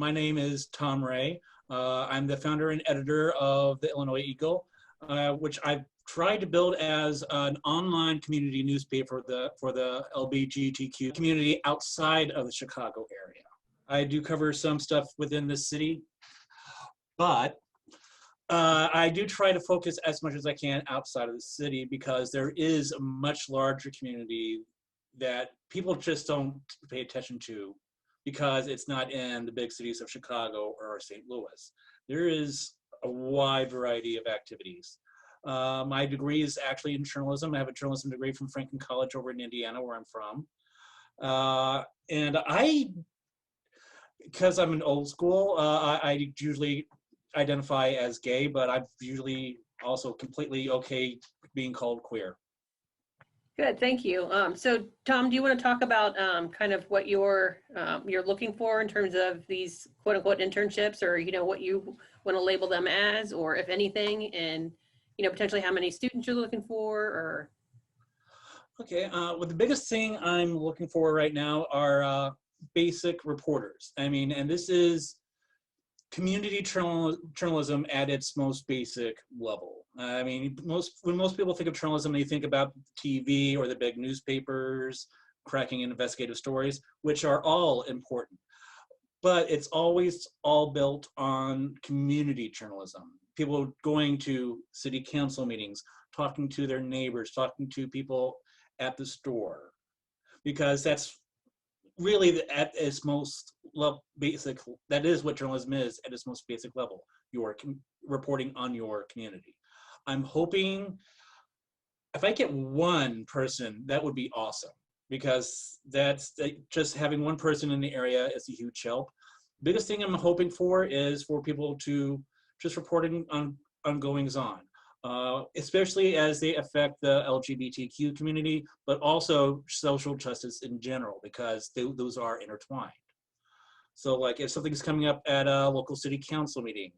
My name is Tom Wray. I'm the founder and editor of the Illinois Eagle, which I've tried to build as an online community newspaper for the LGBTQ community outside of the Chicago area. I do cover some stuff within the city, but I do try to focus as much as I can outside of the city because there is a much larger community that people just don't pay attention to because it's not in the big cities of Chicago or St. Louis. There is a wide variety of activities. My degree is actually in journalism. I have a journalism degree from Franklin College over in Indiana, where I'm from. And because I'm an old school, I usually identify as gay, but I'm usually also completely okay being called queer. Good, thank you. So Tom, do you want to talk about kind of what you're looking for in terms of these quote unquote internships, or what you want to label them as, or if anything, and potentially how many students you're looking for, or? Okay, well, the biggest thing I'm looking for right now are basic reporters. I mean, and this is community journalism at its most basic level. I mean, when most people think of journalism, they think about TV or the big newspapers, cracking investigative stories, which are all important. But it's always all built on community journalism. People going to city council meetings, talking to their neighbors, talking to people at the store, because that's really at its most basic, that is what journalism is at its most basic level. You're reporting on your community. I'm hoping if I get one person, that would be awesome, because that's just having one person in the area is a huge help. Biggest thing I'm hoping for is for people to just reporting on goings on, especially as they affect the LGBTQ community, but also social justice in general, because those are intertwined. So like if something's coming up at a local city council meeting,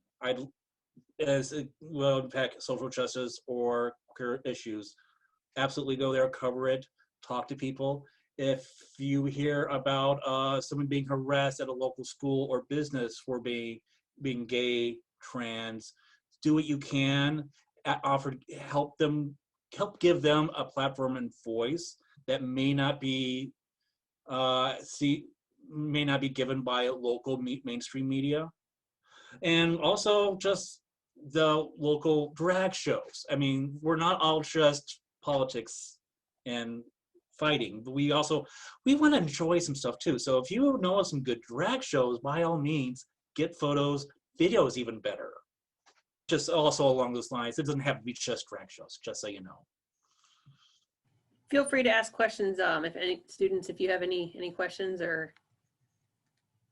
as it will impact social justice or queer issues, absolutely go there, cover it, talk to people. If you hear about someone being harassed at a local school or business for being gay, trans, do what you can, help give them a platform and voice that may not be given by local mainstream media. And also just the local drag shows. I mean, we're not all just politics and fighting, but we want to enjoy some stuff too. So if you know of some good drag shows, by all means, get photos, videos even better. Just also along those lines, it doesn't have to be just drag shows, just so you know. Feel free to ask questions if you have any questions or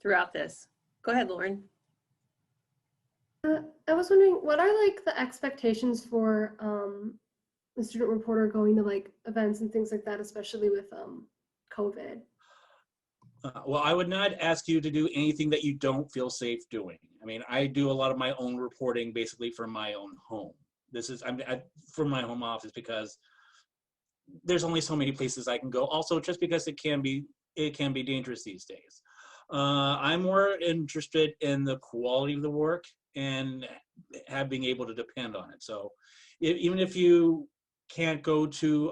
throughout this. Go ahead, Lauren. I was wondering, what are like the expectations for the student reporter going to like events and things like that, especially with COVID? Well, I would not ask you to do anything that you don't feel safe doing. I mean, I do a lot of my own reporting basically from my own home. This is from my home office, because there's only so many places I can go. Also, just because it can be dangerous these days. I'm more interested in the quality of the work and being able to depend on it. So even if you can't go to,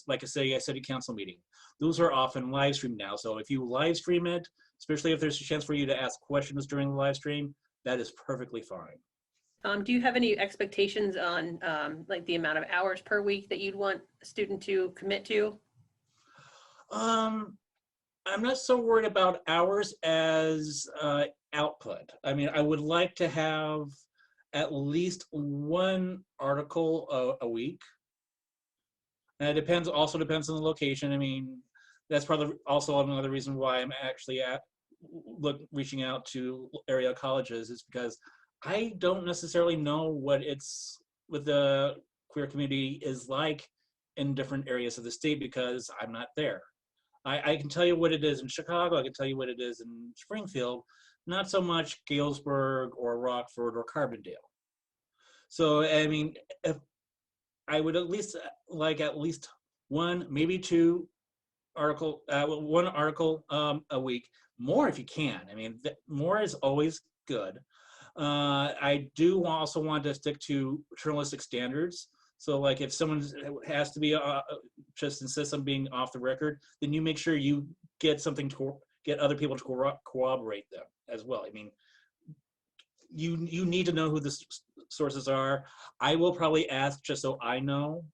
like I say, a city council meeting, those are often live streamed now. So if you live stream it, especially if there's a chance for you to ask questions during the live stream, that is perfectly fine. Do you have any expectations on like the amount of hours per week that you'd want a student to commit to? I'm not so worried about hours as output. I mean, I would like to have at least one article a week. And it also depends on the location. I mean, that's probably also another reason why I'm actually reaching out to area colleges, is because I don't necessarily know what the queer community is like in different areas of the state, because I'm not there. I can tell you what it is in Chicago, I can tell you what it is in Springfield, not so much Galesburg or Rockford or Carbondale. So, I mean, if I would at least like one, maybe two one article a week, more if you can. I mean, more is always good. I do also want to stick to journalistic standards. So like if someone has to be just insists on being off the record, then you make sure you get something to get other people to corroborate them as well. I mean, you need to know who the sources are. I will probably ask just so I know,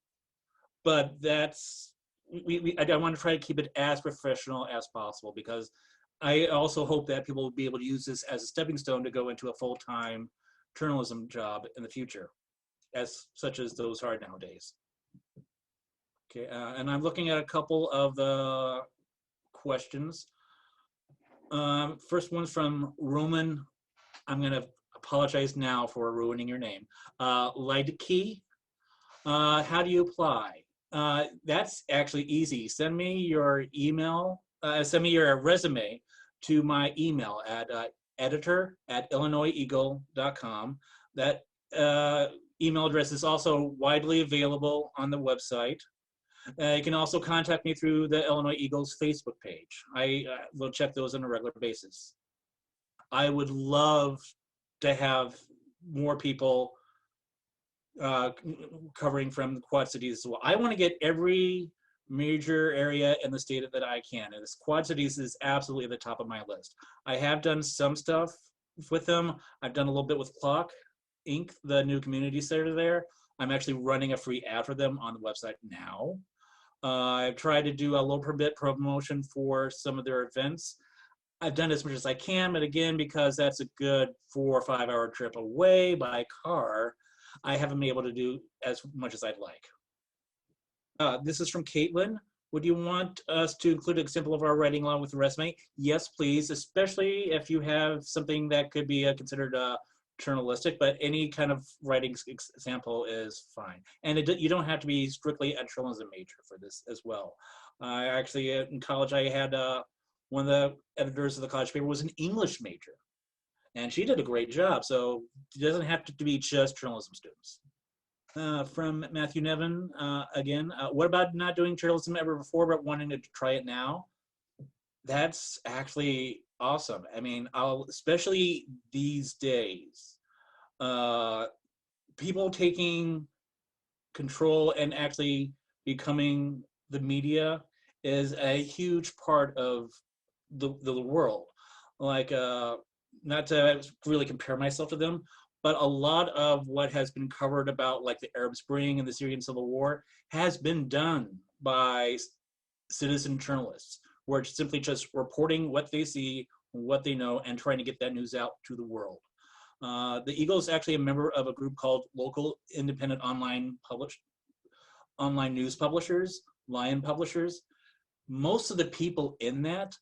but that's I want to try to keep it as professional as possible, because I also hope that people will be able to use this as a stepping stone to go into a full-time journalism job in the future, as such as those are nowadays. Okay, and I'm looking at a couple of the questions. First one's from Roman. I'm going to apologize now for ruining your name. Lidkey, how do you apply? That's actually easy. Send me your email, send me your resume to my email at editor@illinoiseagle.com. That email address is also widely available on the website. You can also contact me through the Illinois Eagles Facebook page. I will check those on a regular basis. I would love to have more people covering from the Quad Cities as well. I want to get every major area in the state that I can, and this Quad Cities is absolutely at the top of my list. I have done some stuff with them. I've done a little bit with Clock Inc., the new community center there. I'm actually running a free ad for them on the website now. I've tried to do a low per bit promotion for some of their events. I've done as much as I can, but again, because that's a good 4 or 5 hour trip away by car, I haven't been able to do as much as I'd like. This is from Caitlin. Would you want us to include an example of our writing along with the resume? Yes, please, especially if you have something that could be considered journalistic, but any kind of writing example is fine. And you don't have to be strictly a journalism major for this as well. Actually, in college, I had one of the editors of the college paper was an English major, and she did a great job. So it doesn't have to be just journalism students. From Matthew Nevin, again, what about not doing journalism ever before, but wanting to try it now? That's actually awesome. I mean, especially these days, people taking control and actually becoming the media is a huge part of the world. Like, not to really compare myself to them, but a lot of what has been covered about like the Arab Spring and the Syrian Civil War has been done by citizen journalists, where it's simply just reporting what they see, what they know, and trying to get that news out to the world. The Eagle is actually a member of a group called Local Independent Online News Publishers, Lion Publishers. Most of the people in that,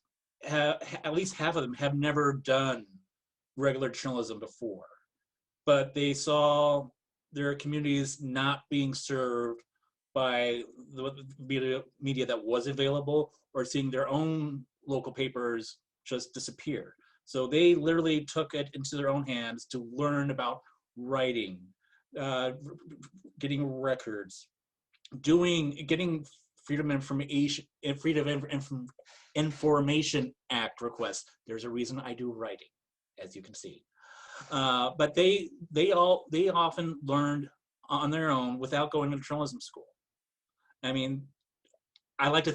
at least half of them, have never done regular journalism before, but they saw their communities not being served by the media that was available, or seeing their own local papers just disappear. So they literally took it into their own hands to learn about writing, getting records, getting Freedom of Information Act requests. There's a reason I do writing, as you can see. But they often learned on their own without going to journalism school. I mean, I like to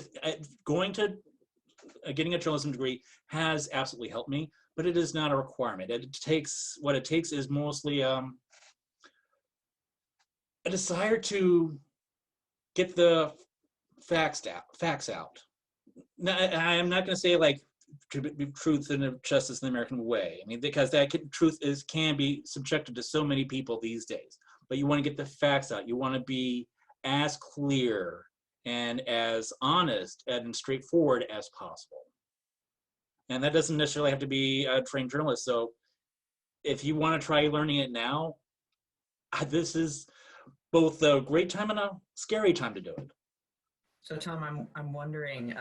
getting a journalism degree has absolutely helped me, but it is not a requirement. What it takes is mostly a desire to get the facts out. Now, I'm not going to say like truth and justice in the American way. I mean, because truth can be subjected to so many people these days. But you want to get the facts out. You want to be as clear and as honest and straightforward as possible. And that doesn't necessarily have to be a trained journalist. So if you want to try learning it now, this is both a great time and a scary time to do it. So Tom, I'm wondering,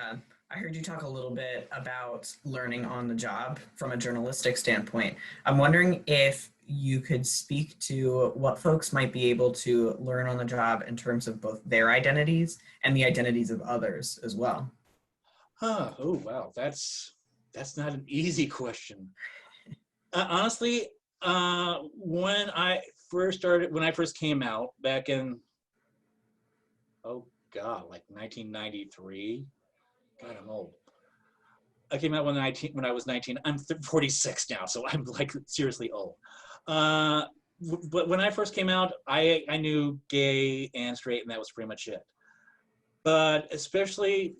I heard you talk a little bit about learning on the job from a journalistic standpoint. I'm wondering if you could speak to what folks might be able to learn on the job in terms of both their identities and the identities of others as well. Oh, wow, that's That's not an easy question. Honestly, when I first came out back in, oh God, like 1993. God, I'm old. I came out when I was 19. I'm 46 now, so I'm like seriously old. But when I first came out, I knew gay and straight, and that was pretty much it. But especially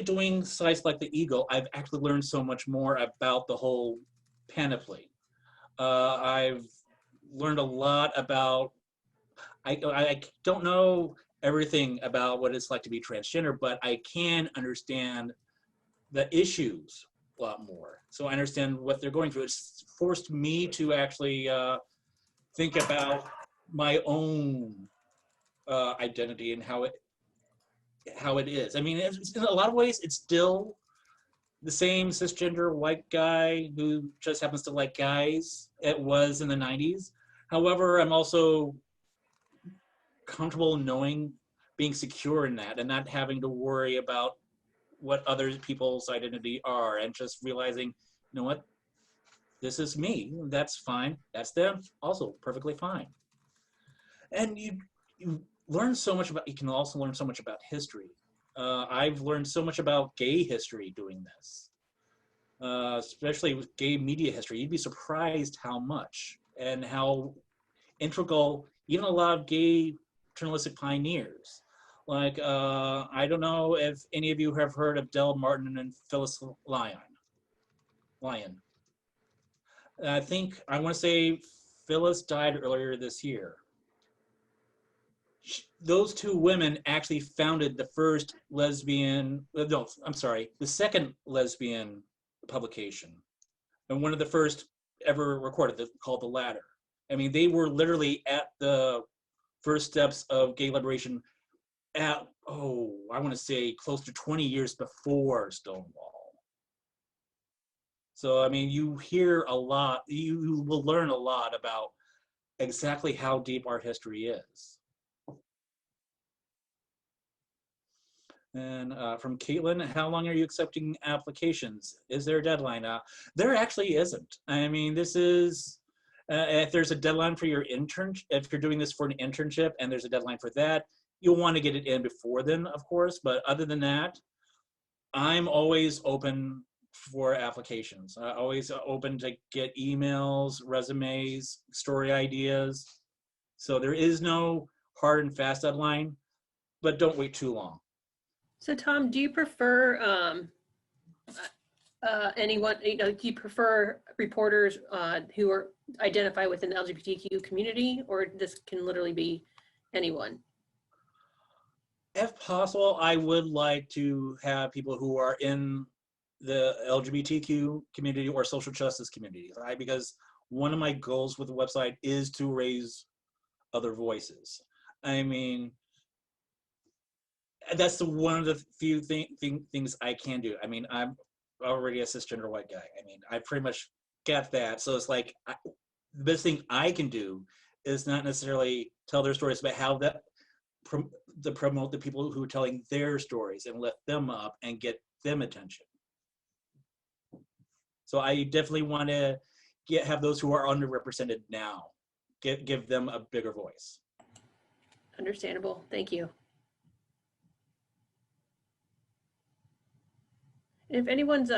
doing sites like the Eagle, I've actually learned so much more about the whole panoply. I've learned a lot about, I don't know everything about what it's like to be transgender, but I can understand the issues a lot more. So I understand what they're going through. It's forced me to actually think about my own identity and how it is. I mean, in a lot of ways, it's still the same cisgender white guy who just happens to like guys it was in the 90s. However, I'm also comfortable knowing, being secure in that and not having to worry about what other people's identity are, and just realizing, you know what, this is me, that's fine, that's them, also perfectly fine. And you learn so much about, you can also learn so much about history. I've learned so much about gay history doing this, especially with gay media history. You'd be surprised how much and how integral even a lot of gay journalistic pioneers. Like, I don't know if any of you have heard of Dell Martin and Phyllis Lyon. I want to say Phyllis died earlier this year. Those two women actually founded the first the second lesbian publication, and one of the first ever recorded, called The Ladder. I mean, they were literally at the first steps of gay liberation at, I want to say close to 20 years before Stonewall. So, I mean, you hear a lot, you will learn a lot about exactly how deep our history is. And from Caitlin, how long are you accepting applications? Is there a deadline? There actually isn't. I mean, this is, if there's a deadline for your intern, if you're doing this for an internship and there's a deadline for that, you'll want to get it in before then, of course. But other than that, I'm always open for applications. Always open to get emails, resumes, story ideas. So there is no hard and fast deadline, but don't wait too long. So Tom, do you prefer anyone, do you prefer reporters who are identify within the LGBTQ community, or this can literally be anyone? If possible, I would like to have people who are in the LGBTQ community or social justice community, right? Because one of my goals with the website is to raise other voices. I mean, that's one of the few things I can do. I mean, I'm already a cisgender white guy. I mean, I pretty much get that. So it's like, the best thing I can do is not necessarily tell their stories, but how that to promote the people who are telling their stories and lift them up and get them attention. So I definitely want to have those who are underrepresented now, give them a bigger voice. Understandable. Thank you. If anyone's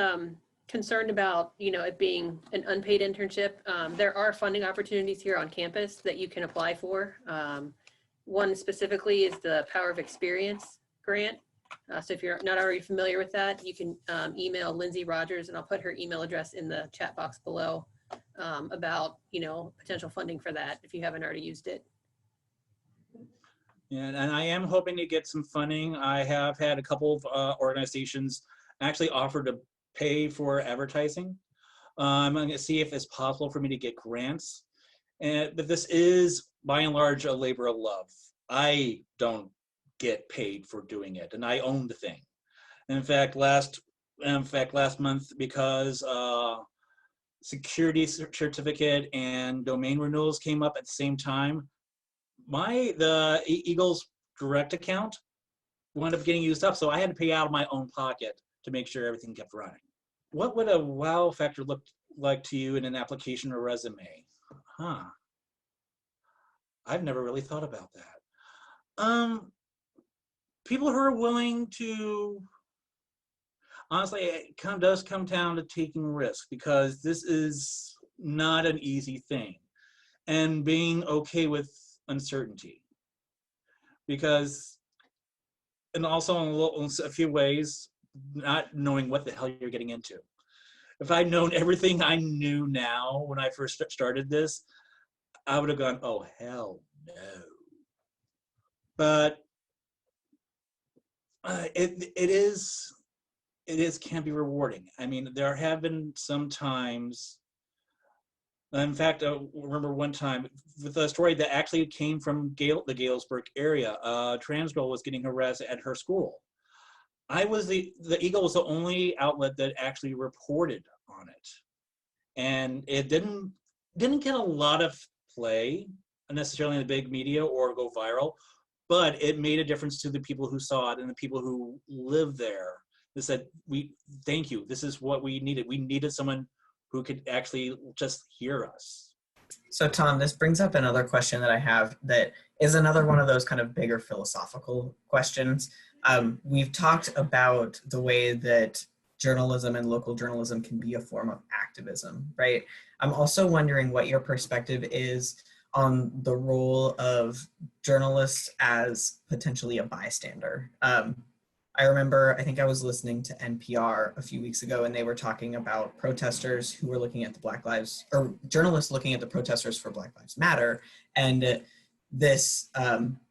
concerned about, it being an unpaid internship, there are funding opportunities here on campus that you can apply for. One specifically is the Power of Experience grant. So if you're not already familiar with that, you can email Lindsay Rogers, and I'll put her email address in the chat box below about, potential funding for that if you haven't already used it. Yeah, and I am hoping to get some funding. I have had a couple of organizations actually offer to pay for advertising. I'm going to see if it's possible for me to get grants. But this is, by and large, a labor of love. I don't get paid for doing it, and I own the thing. In fact, last month, because security certificate and domain renewals came up at the same time, the Eagle's direct account wound up getting used up, so I had to pay out of my own pocket to make sure everything kept running. What would a wow factor look like to you in an application or resume? Huh. I've never really thought about that. People who are willing to, honestly, does come down to taking risks, because this is not an easy thing, and being okay with uncertainty, because, and also in a few ways, not knowing what the hell you're getting into. If I'd known everything I knew now when I first started this, I would have gone, oh, hell no. But it can be rewarding. I mean, there have been some times, in fact, I remember one time with a story that actually came from the Galesburg area. A trans girl was getting harassed at her school. The Eagle was the only outlet that actually reported on it. And it didn't get a lot of play necessarily in the big media or go viral, but it made a difference to the people who saw it and the people who live there. They said, thank you, this is what we needed. We needed someone who could actually just hear us. So Tom, this brings up another question that I have that is another one of those kind of bigger philosophical questions. We've talked about the way that journalism and local journalism can be a form of activism, right? I'm also wondering what your perspective is on the role of journalists as potentially a bystander. I remember, I think I was listening to NPR a few weeks ago, and they were talking about protesters who were looking at the journalists looking at the protesters for Black Lives Matter, and this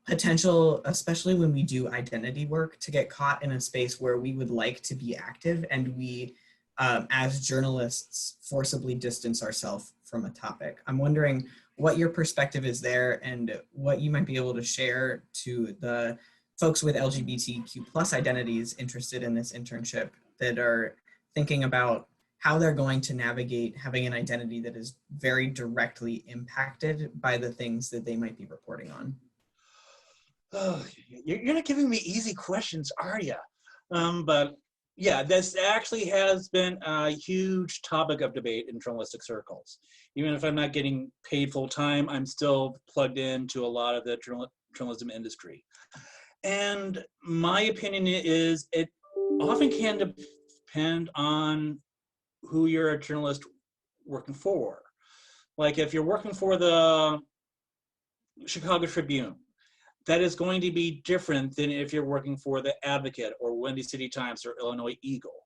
potential, especially when we do identity work, to get caught in a space where we would like to be active, and we, as journalists, forcibly distance ourselves from a topic. I'm wondering what your perspective is there, and what you might be able to share to the folks with LGBTQ plus identities interested in this internship that are thinking about how they're going to navigate having an identity that is very directly impacted by the things that they might be reporting on. Oh, you're not giving me easy questions, are you? But yeah, this actually has been a huge topic of debate in journalistic circles. Even if I'm not getting paid full time, I'm still plugged into a lot of the journalism industry. And my opinion is it often can depend on who you're a journalist working for. Like if you're working for the Chicago Tribune, that is going to be different than if you're working for the Advocate or Windy City Times or Illinois Eagle.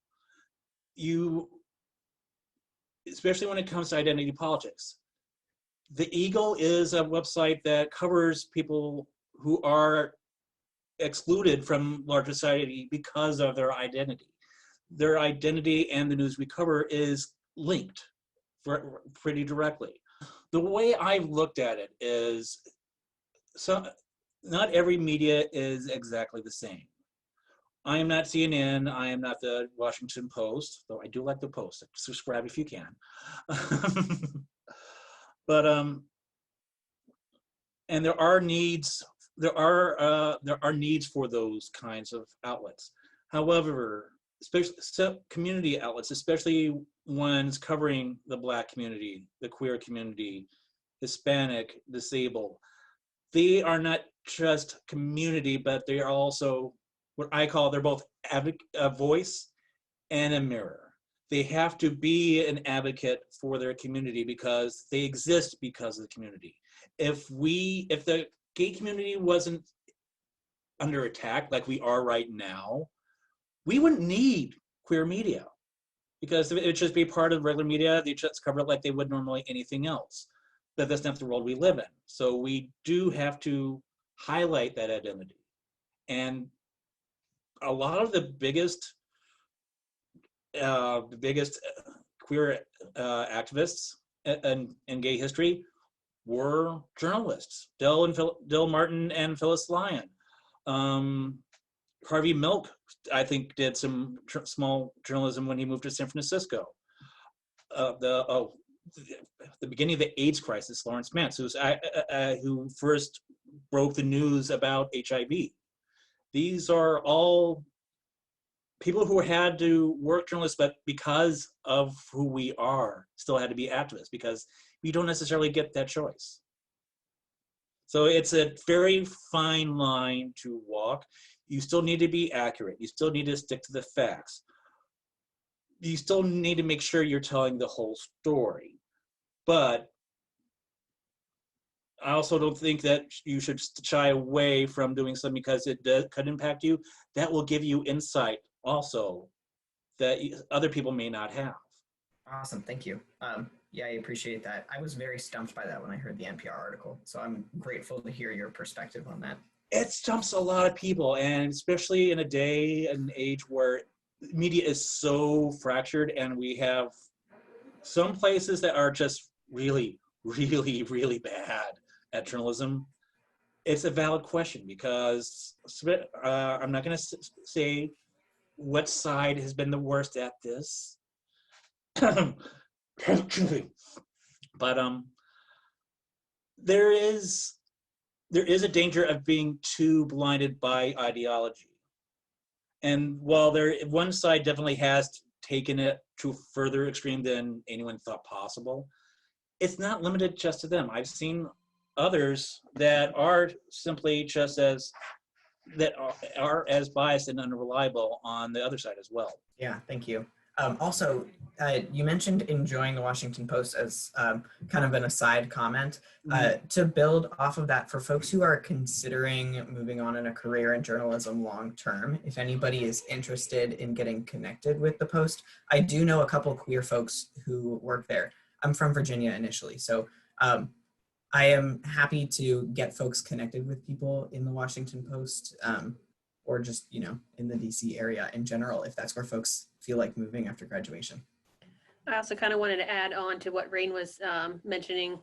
Especially when it comes to identity politics. The Eagle is a website that covers people who are excluded from larger society because of their identity. Their identity and the news we cover is linked pretty directly. The way I've looked at it is, not every media is exactly the same. I am not CNN, I am not the Washington Post, though I do like the Post. Subscribe if you can. But and there are needs for those kinds of outlets. However, especially community outlets, especially ones covering the Black community, the queer community, Hispanic, disabled, they are not just community, but they are also what I call, they're both a voice and a mirror. They have to be an advocate for their community because they exist because of the community. If the gay community wasn't under attack like we are right now, we wouldn't need queer media, because it would just be part of regular media. They just cover it like they would normally anything else. But that's not the world we live in. So we do have to highlight that identity. And a lot of the biggest queer activists in gay history were journalists. Dell Martin and Phyllis Lyon. Harvey Milk, I think, did some small journalism when he moved to San Francisco. The beginning of the AIDS crisis, Lawrence Mantz, who first broke the news about HIV. These are all people who had to work journalists, but because of who we are, still had to be activists because we don't necessarily get that choice. So it's a very fine line to walk. You still need to be accurate. You still need to stick to the facts. You still need to make sure you're telling the whole story. But I also don't think that you should shy away from doing something because it could impact you. That will give you insight also that other people may not have. Awesome, thank you. Yeah, I appreciate that. I was very stumped by that when I heard the NPR article, so I'm grateful to hear your perspective on that. It stumps a lot of people, and especially in a day and age where media is so fractured and we have some places that are just really, really, really bad at journalism. It's a valid question because I'm not going to say what side has been the worst at this. But there is a danger of being too blinded by ideology. And while one side definitely has taken it to a further extreme than anyone thought possible, it's not limited just to them. I've seen others that are simply just as biased and unreliable on the other side as well. Yeah, thank you. Also, you mentioned enjoying the Washington Post as kind of an aside comment. To build off of that, for folks who are considering moving on in a career in journalism long term, if anybody is interested in getting connected with the Post, I do know a couple queer folks who work there. I'm from Virginia initially, so I am happy to get folks connected with people in the Washington Post, or just, in the DC area in general, if that's where folks feel like moving after graduation. I also kind of wanted to add on to what Rain was mentioning.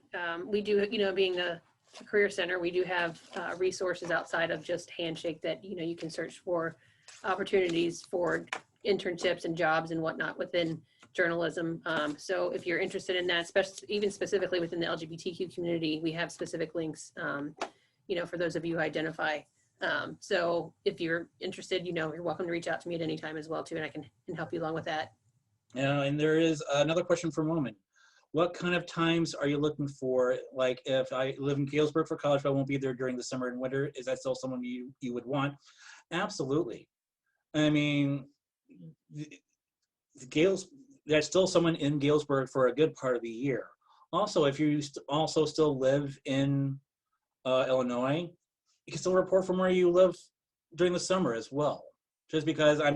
We do, being the Career Center, we do have resources outside of just Handshake that, you can search for opportunities for internships and jobs and whatnot within journalism. So if you're interested in that, even specifically within the LGBTQ community, we have specific links, for those of you who identify. So if you're interested, you're welcome to reach out to me at any time as well too, and I can help you along with that. Yeah, and there is another question for a moment. What kind of times are you looking for? Like if I live in Galesburg for college, but I won't be there during the summer and winter, is that still someone you would want? Absolutely. I mean, there's still someone in Galesburg for a good part of the year. Also, if you also still live in Illinois, you can still report from where you live during the summer as well. Just because I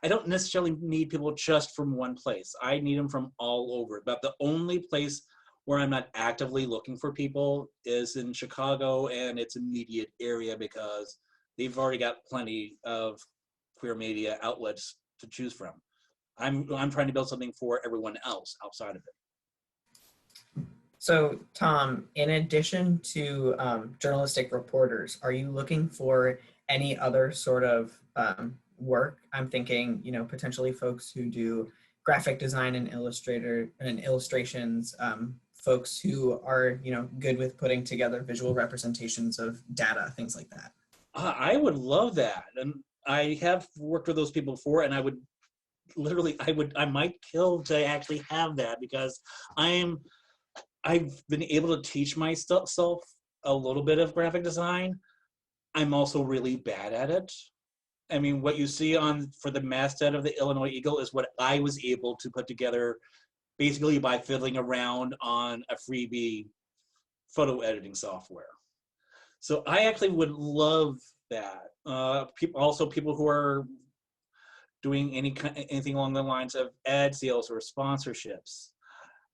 don't necessarily need people just from one place. I need them from all over. But the only place where I'm not actively looking for people is in Chicago and its immediate area because they've already got plenty of queer media outlets to choose from. I'm trying to build something for everyone else outside of it. So, Tom, in addition to journalistic reporters, are you looking for any other sort of work? I'm thinking, potentially folks who do graphic design and illustrations, folks who are, good with putting together visual representations of data, things like that. I would love that. And I have worked with those people before, and I might kill to actually have that because I've been able to teach myself a little bit of graphic design. I'm also really bad at it. I mean, what you see for the masthead of the Illinois Eagle is what I was able to put together basically by fiddling around on a freebie photo editing software. So I actually would love that. People who are doing anything along the lines of ad sales or sponsorships.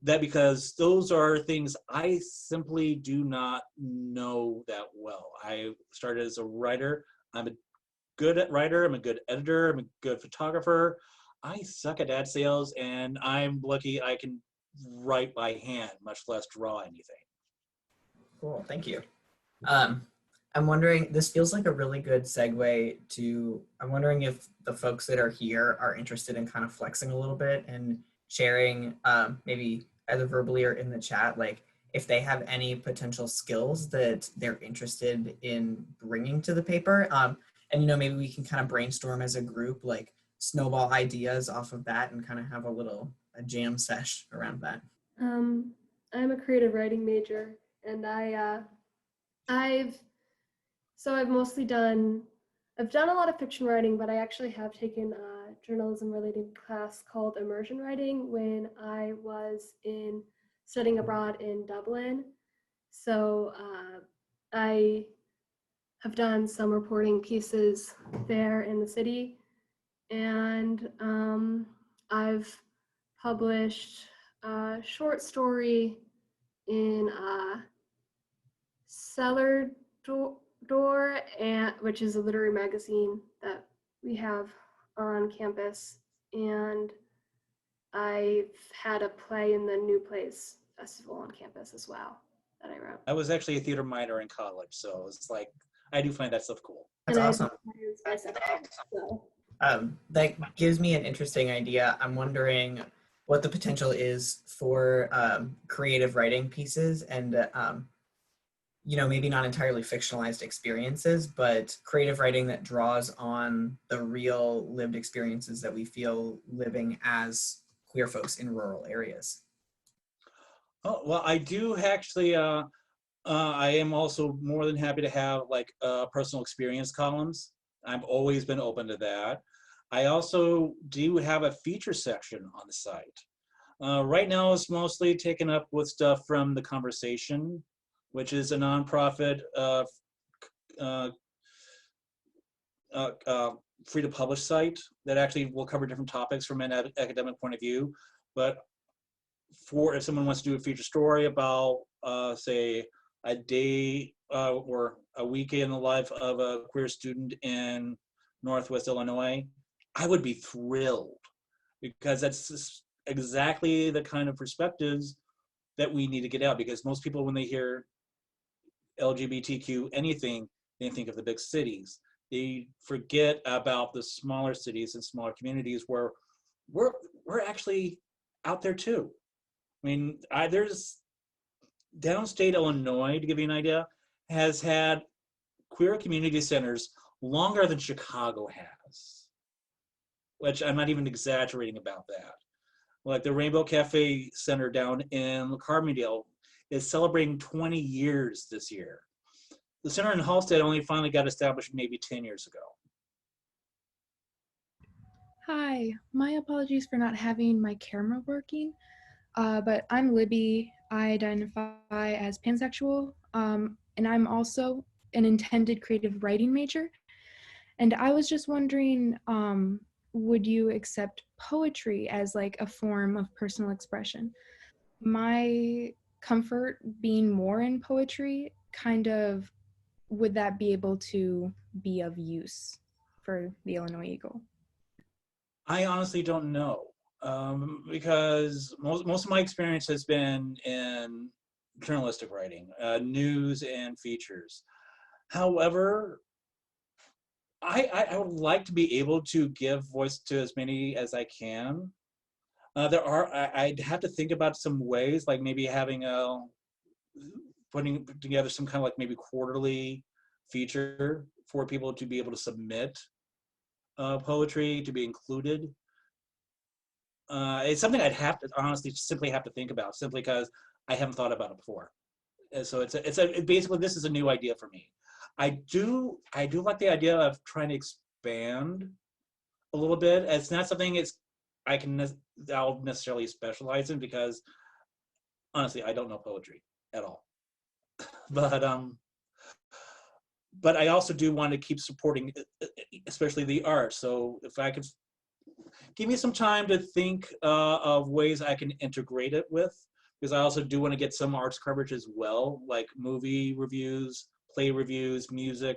That because those are things I simply do not know that well. I started as a writer. I'm a good writer. I'm a good editor. I'm a good photographer. I suck at ad sales, and I'm lucky I can write by hand, much less draw anything. Cool, thank you. I'm wondering, this feels like a really good segue to, I'm wondering if the folks that are here are interested in kind of flexing a little bit and sharing, maybe either verbally or in the chat, like if they have any potential skills that they're interested in bringing to the paper. And, maybe we can kind of brainstorm as a group, like snowball ideas off of that and kind of have a jam sesh around that. I'm a creative writing major, and I've mostly I've done a lot of fiction writing, but I actually have taken a journalism related class called immersion writing when I was studying abroad in Dublin. So I have done some reporting pieces there in the city, and I've published a short story in Cellar Door, which is a literary magazine that we have on campus, and I've had a play in the New Plays Festival on campus as well that I wrote. I was actually a theater minor in college, so it's like, I do find that stuff cool. That's awesome. So. That gives me an interesting idea. I'm wondering what the potential is for creative writing pieces and, maybe not entirely fictionalized experiences, but creative writing that draws on the real lived experiences that we feel living as queer folks in rural areas. Oh, well, I do actually, I am also more than happy to have like personal experience columns. I've always been open to that. I also do have a feature section on the site. Right now it's mostly taken up with stuff from The Conversation, which is a nonprofit free to publish site that actually will cover different topics from an academic point of view. But if someone wants to do a feature story about, say, a day or a weekend in the life of a queer student in Northwest Illinois, I would be thrilled, because that's exactly the kind of perspectives that we need to get out. Because most people, when they hear LGBTQ anything, they think of the big cities. They forget about the smaller cities and smaller communities where we're actually out there too. I mean, there's downstate Illinois, to give you an idea, has had queer community centers longer than Chicago has, which I'm not even exaggerating about that. Like the Rainbow Cafe Center down in Carbondale is celebrating 20 years this year. The center in Halstead only finally got established maybe 10 years ago. Hi, my apologies for not having my camera working, but I'm Libby. I identify as pansexual, and I'm also an intended creative writing major. And I was just wondering, would you accept poetry as like a form of personal expression? My comfort being more in poetry, would that be able to be of use for the Illinois Eagle? I honestly don't know, because most of my experience has been in journalistic writing, news and features. However, I would like to be able to give voice to as many as I can. I'd have to think about some ways, like maybe putting together some kind of like maybe quarterly feature for people to be able to submit poetry to be included. It's something I'd have to honestly simply have to think about, simply because I haven't thought about it before. And so basically this is a new idea for me. I do like the idea of trying to expand a little bit. It's not something I'll necessarily specialize in, because honestly I don't know poetry at all. But I also do want to keep supporting, especially the arts. So if I could give me some time to think of ways I can integrate it with, because I also do want to get some arts coverage as well, like movie reviews, play reviews, music,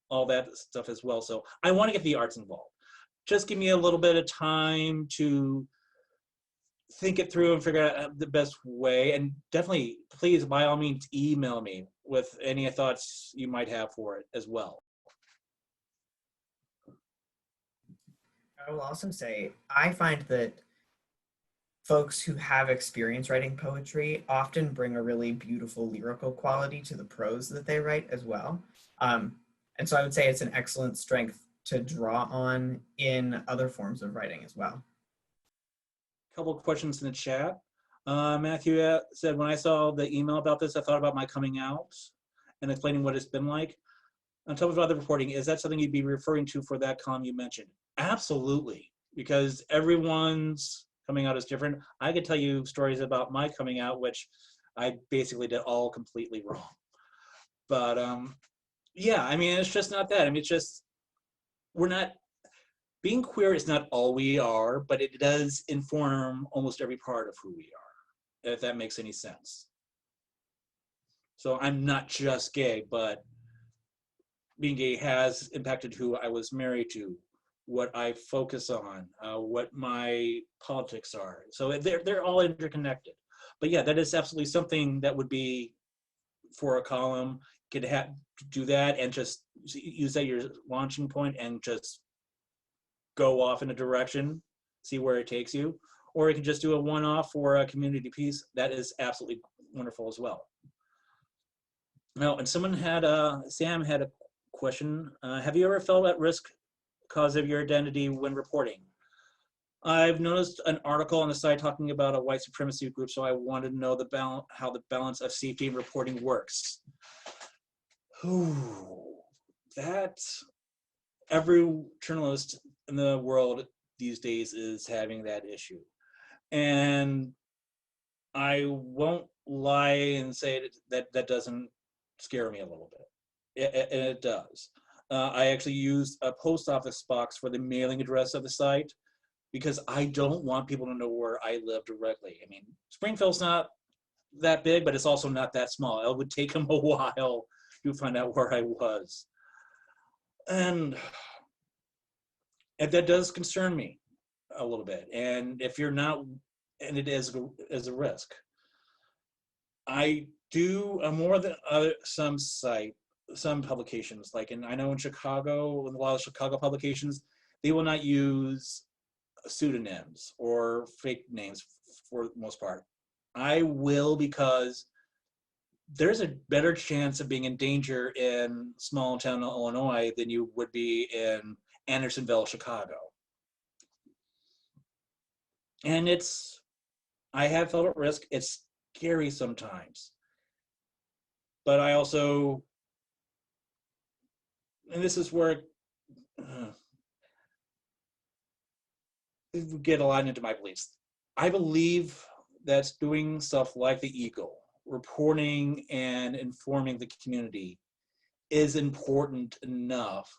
all that stuff as well. So I want to get the arts involved. Just give me a little bit of time to think it through and figure out the best way. And definitely, please, by all means, email me with any thoughts you might have for it as well. I will also say, I find that folks who have experience writing poetry often bring a really beautiful lyrical quality to the prose that they write as well. And so I would say it's an excellent strength to draw on in other forms of writing as well. Couple of questions in the chat. Matthew said, when I saw the email about this, I thought about my coming out and explaining what it's been like. On top of other reporting, is that something you'd be referring to for that column you mentioned? Absolutely, because everyone's coming out is different. I could tell you stories about my coming out, which I basically did all completely wrong. But yeah, I mean, it's just not that. I mean, it's just, we're not, being queer is not all we are, but it does inform almost every part of who we are, if that makes any sense. So I'm not just gay, but being gay has impacted who I was married to, what I focus on, what my politics are. So they're all interconnected. But yeah, that is absolutely something that would be for a column. Could do that and just use that your launching point and just go off in a direction, see where it takes you. Or you can just do a one-off for a community piece. That is absolutely wonderful as well. Now, and someone had Sam had a question. Have you ever felt at risk because of your identity when reporting? I've noticed an article on the site talking about a white supremacy group, so I wanted to know how the balance of safety and reporting works. Ooh, that every journalist in the world these days is having that issue. And I won't lie and say that doesn't scare me a little bit. It does. I actually used a post office box for the mailing address of the site because I don't want people to know where I live directly. I mean, Springfield's not that big, but it's also not that small. It would take them a while to find out where I was. And that does concern me a little bit. And if you're not, and it is a risk. I do more than some publications, like I know in Chicago, in a lot of Chicago publications, they will not use pseudonyms or fake names for the most part. I will because there's a better chance of being in danger in small town Illinois than you would be in Andersonville, Chicago. And I have felt at risk. It's scary sometimes. But I also, and this is where we get a lot into my beliefs. I believe that doing stuff like the Eagle, reporting and informing the community is important enough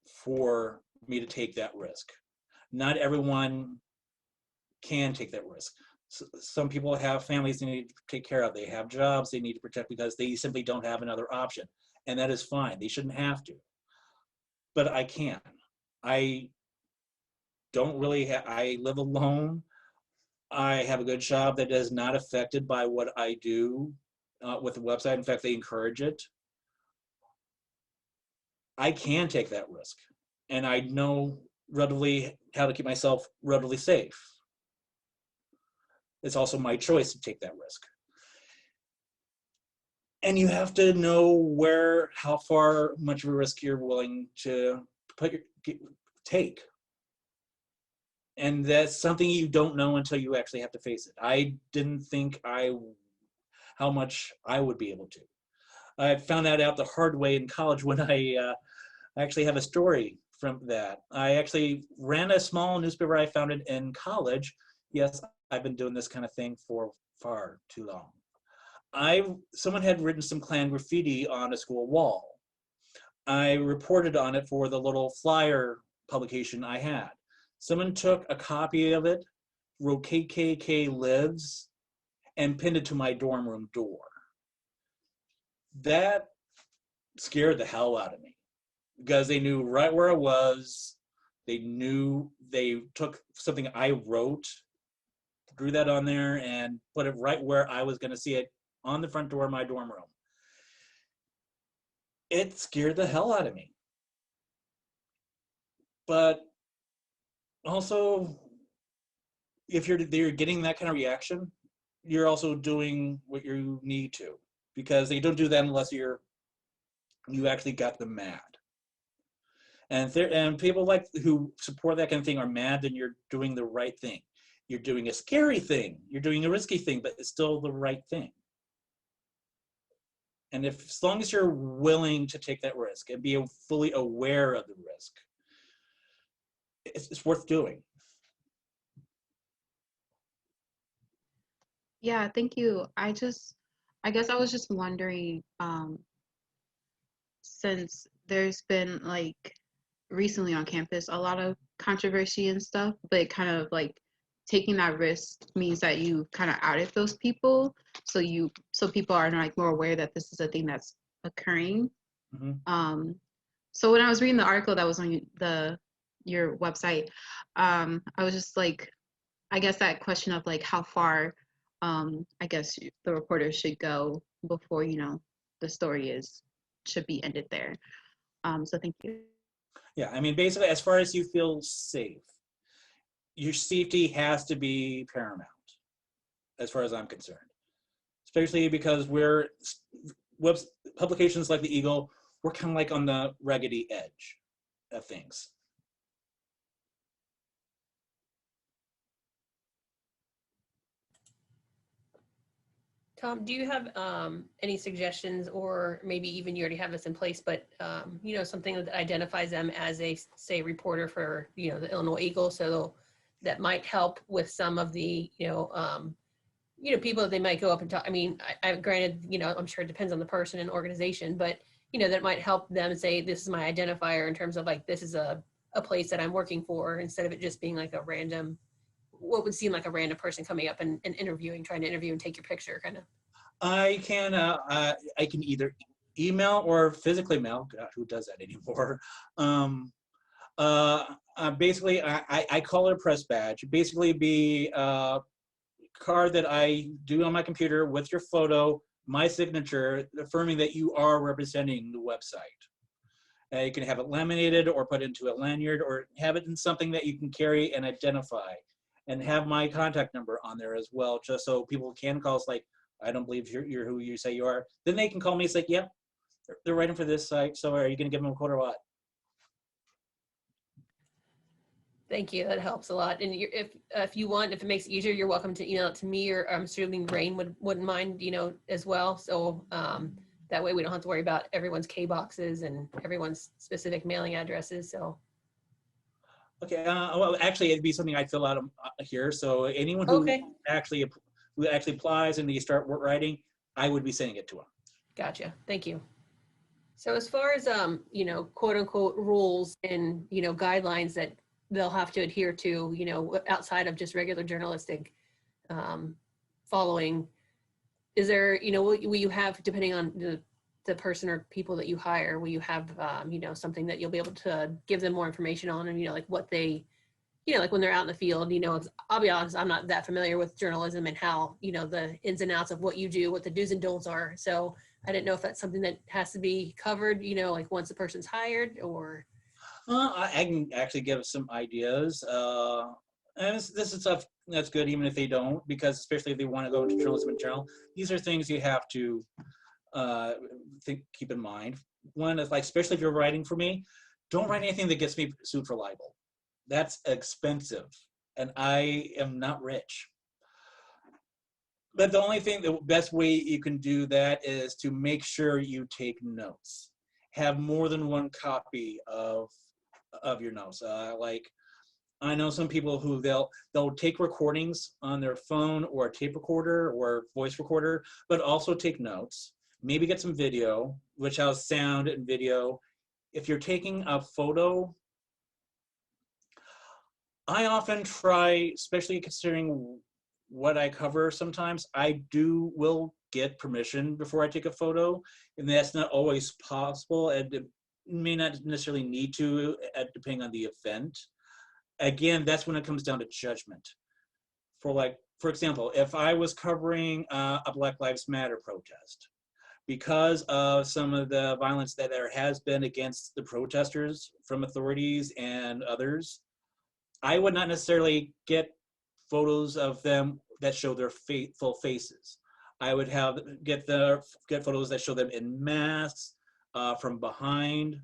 for me to take that risk. Not everyone can take that risk. Some people have families they need to take care of. They have jobs they need to protect because they simply don't have another option. And that is fine. They shouldn't have to. But I can. I don't really I live alone. I have a good job that is not affected by what I do with the website. In fact, they encourage it. I can take that risk. And I know relatively how to keep myself relatively safe. It's also my choice to take that risk. And you have to know how far much of a risk you're willing to take. And that's something you don't know until you actually have to face it. I didn't think how much I would be able to. I found that out the hard way in college when I actually have a story from that. I actually ran a small newspaper I founded in college. Yes, I've been doing this kind of thing for far too long. Someone had written some Klan graffiti on a school wall. I reported on it for the little flyer publication I had. Someone took a copy of it, wrote KKK lives, and pinned it to my dorm room door. That scared the hell out of me because they knew right where I was. They took something I wrote, drew that on there, and put it right where I was going to see it on the front door of my dorm room. It scared the hell out of me. But also, if you're getting that kind of reaction, you're also doing what you need to, because they don't do that unless you're you actually got them mad. And people like who support that kind of thing are mad, then you're doing the right thing. You're doing a scary thing. You're doing a risky thing, but it's still the right thing. And if, as long as you're willing to take that risk and be fully aware of the risk, it's worth doing. Yeah, thank you. I guess I was just wondering, since there's been like recently on campus a lot of controversy and stuff, but kind of like taking that risk means that you kind of outed those people, so people are like more aware that this is a thing that's occurring. Mm-hmm. So when I was reading the article that was on your website, I was just like, I guess that question of like how far I guess the reporter should go before, you know, the story should be ended there. So thank you. Yeah, I mean, basically, as far as you feel safe, your safety has to be paramount, as far as I'm concerned. Especially because publications like the Eagle, we're kind of like on the raggedy edge of things. Tom, do you have any suggestions, or maybe even you already have this in place, but you know, something that identifies them as a, say, reporter for, you know, the Illinois Eagle, so that might help with some of the, you know, people that they might go up and talk. I mean, I granted, you know, I'm sure it depends on the person and organization, but you know, that might help them say, this is my identifier in terms of like, this is a place that I'm working for, instead of it just being like a random, what would seem like a random person coming up and interviewing, trying to interview and take your picture, kind of. I can either email or physically mail. God, who does that anymore? Basically, I call it a press badge. Basically, be a card that I do on my computer with your photo, my signature, affirming that you are representing the website. You can have it laminated or put into a lanyard, or have it in something that you can carry and identify, and have my contact number on there as well, just so people can call us like, I don't believe you're who you say you are. Then they can call me and say, yep, they're writing for this site, so are you going to give them a quote or what? Thank you, that helps a lot. And if you want, if it makes it easier, you're welcome to email it to me, or I'm assuming Rain wouldn't mind, you know, as well. So that way we don't have to worry about everyone's K boxes and everyone's specific mailing addresses, so. Okay, well, actually, it'd be something I'd fill out here. So anyone who actually applies and they start writing, I would be sending it to them. Gotcha, thank you. So as far as, you know, quote unquote rules and, you know, guidelines that they'll have to adhere to, you know, outside of just regular journalistic following, is there, you know, will you have, depending on the person or people that you hire, will you have, you know, something that you'll be able to give them more information on, and, you know, like what they, you know, like when they're out in the field, you know, I'll be honest, I'm not that familiar with journalism and how, you know, the ins and outs of what you do, what the do's and don'ts are. So I didn't know if that's something that has to be covered, you know, like once the person's hired, or. I can actually give some ideas. And this is stuff that's good even if they don't, because especially if they want to go into journalism in general, these are things you have to keep in mind. One is like, especially if you're writing for me, don't write anything that gets me sued for libel. That's expensive, and I am not rich. But the only thing, the best way you can do that is to make sure you take notes. Have more than one copy of your notes. Like, I know some people who they'll take recordings on their phone or a tape recorder or voice recorder, but also take notes. Maybe get some video, which has sound and video. If you're taking a photo, I often try, especially considering what I cover sometimes, I will get permission before I take a photo, and that's not always possible, and it may not necessarily need to, depending on the event. Again, that's when it comes down to judgment. For example, if I was covering a Black Lives Matter protest, because of some of the violence that there has been against the protesters from authorities and others, I would not necessarily get photos of them that show their full faces. I would get photos that show them in masks, from behind.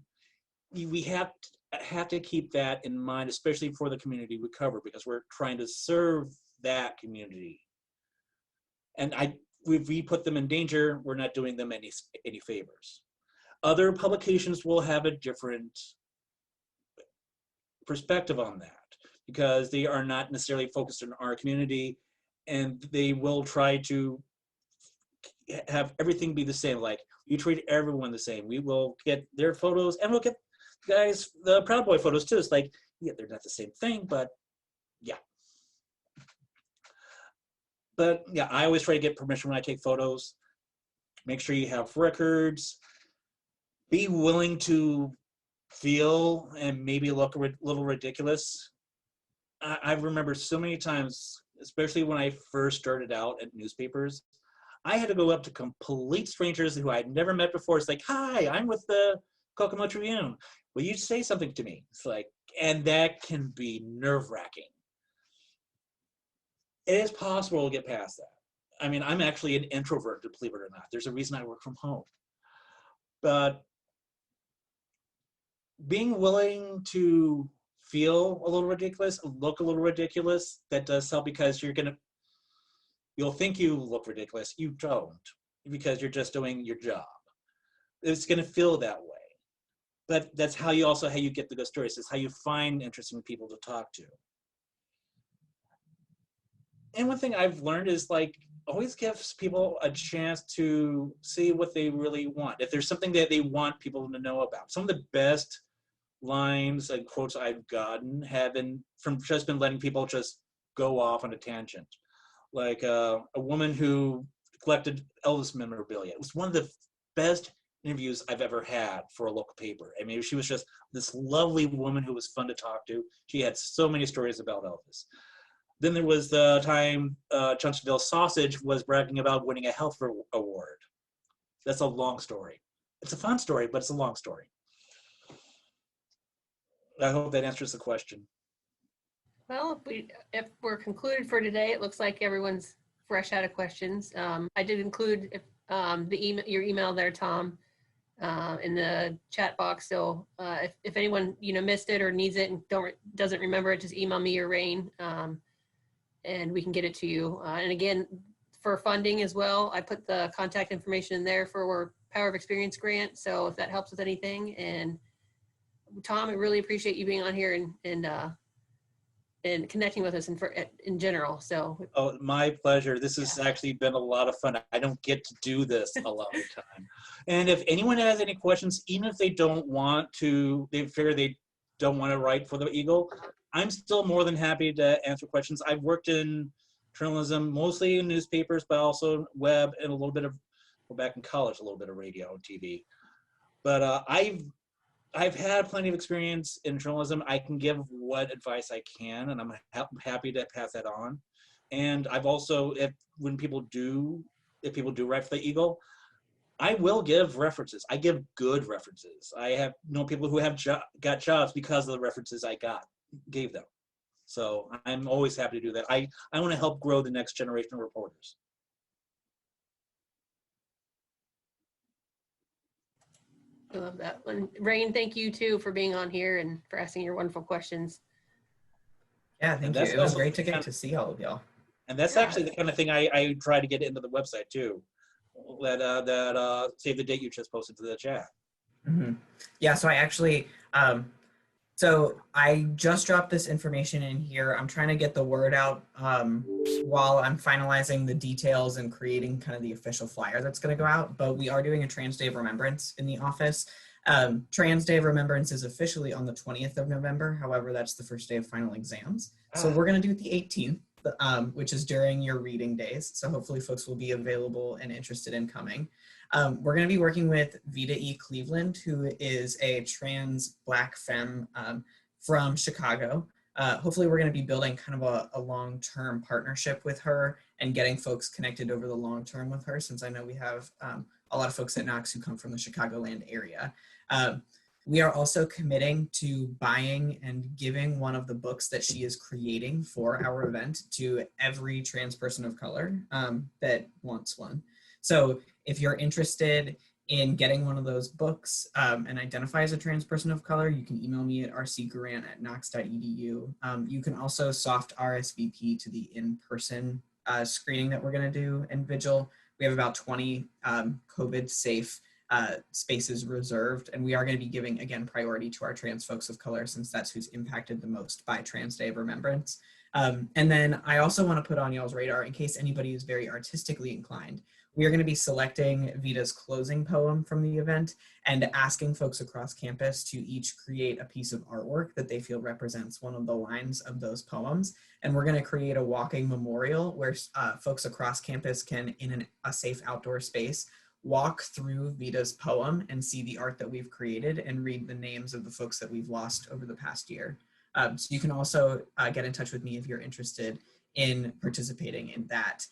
We have to keep that in mind, especially for the community we cover, because we're trying to serve that community. And if we put them in danger, we're not doing them any favors. Other publications will have a different perspective on that, because they are not necessarily focused on our community, and they will try to have everything be the same. Like, you treat everyone the same. We will get their photos, and we'll get guys the Proud Boy photos too. It's like, yeah, they're not the same thing, but yeah. But yeah, I always try to get permission when I take photos. Make sure you have records. Be willing to feel and maybe look a little ridiculous. I remember so many times, especially when I first started out at newspapers, I had to go up to complete strangers who I'd never met before. It's like, hi, I'm with the Kokomo Tribune. Will you say something to me? It's like, and that can be nerve-wracking. It is possible to get past that. I mean, I'm actually an introvert, believe it or not. There's a reason I work from home. But being willing to feel a little ridiculous, look a little ridiculous, that does help, because you'll think you look ridiculous. You don't, because you're just doing your job. It's gonna feel that way. But that's how you get the good stories. It's how you find interesting people to talk to. And one thing I've learned is, like, always gives people a chance to see what they really want. If there's something that they want people to know about. Some of the best lines and quotes I've gotten have been letting people just go off on a tangent. Like a woman who collected Elvis memorabilia. It was one of the best interviews I've ever had for a local paper. I mean, she was just this lovely woman who was fun to talk to. She had so many stories about Elvis. Then there was the time Johnsonville Sausage was bragging about winning a health award. That's a long story. It's a fun story, but it's a long story. I hope that answers the question. Well, if we're concluded for today, it looks like everyone's fresh out of questions. I did include your email there, Tom, in the chat box. So if anyone missed it or needs it and doesn't remember it, just email me or Rain, and we can get it to you. And again, for funding as well, I put the contact information in there for our Power of Experience grant. So if that helps with anything, and Tom, I really appreciate you being on here and connecting with us in general. So, oh, my pleasure. This has actually been a lot of fun. I don't get to do this a lot of the time. And if anyone has any questions, even if they don't want to, they figure they don't want to write for the Eagle, I'm still more than happy to answer questions. I've worked in journalism, mostly in newspapers, but also web, and a little bit of, back in college, a little bit of radio and TV. But I've had plenty of experience in journalism. I can give what advice I can, and I'm happy to pass that on. And I've also, if people do write for the Eagle, I will give references. I give good references. I have known people who have got jobs because of the references I gave them. So I'm always happy to do that. I want to help grow the next generation of reporters. I love that one. Rain, thank you too for being on here and for asking your wonderful questions. Yeah, thank you. It was great to get to see all of y'all. And that's actually the kind of thing I try to get into the website too. That save the date you just posted to the chat. Mm-hmm. Yeah, so I actually, so I just dropped this information in here. I'm trying to get the word out while I'm finalizing the details and creating kind of the official flyer that's going to go out. But we are doing a Trans Day of Remembrance in the office. Trans Day of Remembrance is officially on the 20th of November. However, that's the first day of final exams. So we're going to do it the 18th, which is during your reading days. So hopefully folks will be available and interested in coming. We're going to be working with Vida E. Cleveland, who is a trans Black femme from Chicago. Hopefully we're going to be building kind of a long-term partnership with her and getting folks connected over the long term with her, since I know we have a lot of folks at Knox who come from the Chicagoland area. We are also committing to buying and giving one of the books that she is creating for our event to every trans person of color that wants one. So if you're interested in getting one of those books and identify as a trans person of color, you can email me at rcgarant@knox.edu. You can also soft RSVP to the in-person screening that we're going to do in Vigil. We have about 20 COVID-safe spaces reserved, and we are going to be giving, again, priority to our trans folks of color, since that's who's impacted the most by Trans Day of Remembrance. And then I also want to put on y'all's radar, in case anybody is very artistically inclined, we are going to be selecting Vita's closing poem from the event and asking folks across campus to each create a piece of artwork that they feel represents one of the lines of those poems. And we're going to create a walking memorial where folks across campus can, in a safe outdoor space, walk through Vita's poem and see the art that we've created and read the names of the folks that we've lost over the past year. So you can also get in touch with me if you're interested in participating in that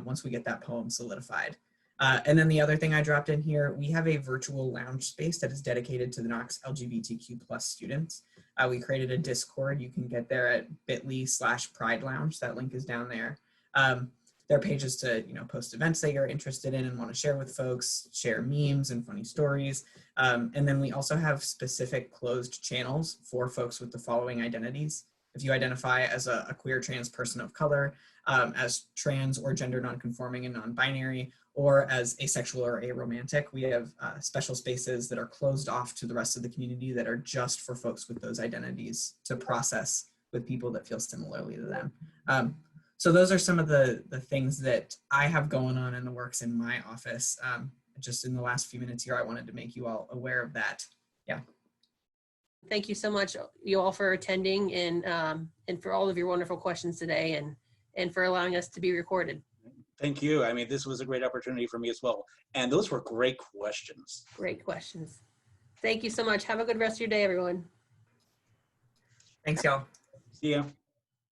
once we get that poem solidified. And then the other thing I dropped in here, we have a virtual lounge space that is dedicated to the Knox LGBTQ+ students. We created a Discord. You can get there at bit.ly/Pride Lounge. That link is down there. There are pages to, post events that you're interested in and want to share with folks, share memes and funny stories. And then we also have specific closed channels for folks with the following identities. If you identify as a queer trans person of color, as trans or gender nonconforming and non-binary, or as asexual or aromantic, we have special spaces that are closed off to the rest of the community that are just for folks with those identities to process with people that feel similarly to them. So those are some of the things that I have going on in the works in my office. Just in the last few minutes here, I wanted to make you all aware of that. Yeah. Thank you so much, you all, for attending and for all of your wonderful questions today, and for allowing us to be recorded. Thank you. I mean, this was a great opportunity for me as well. And those were great questions. Great questions. Thank you so much. Have a good rest of your day, everyone. Thanks, y'all. See ya.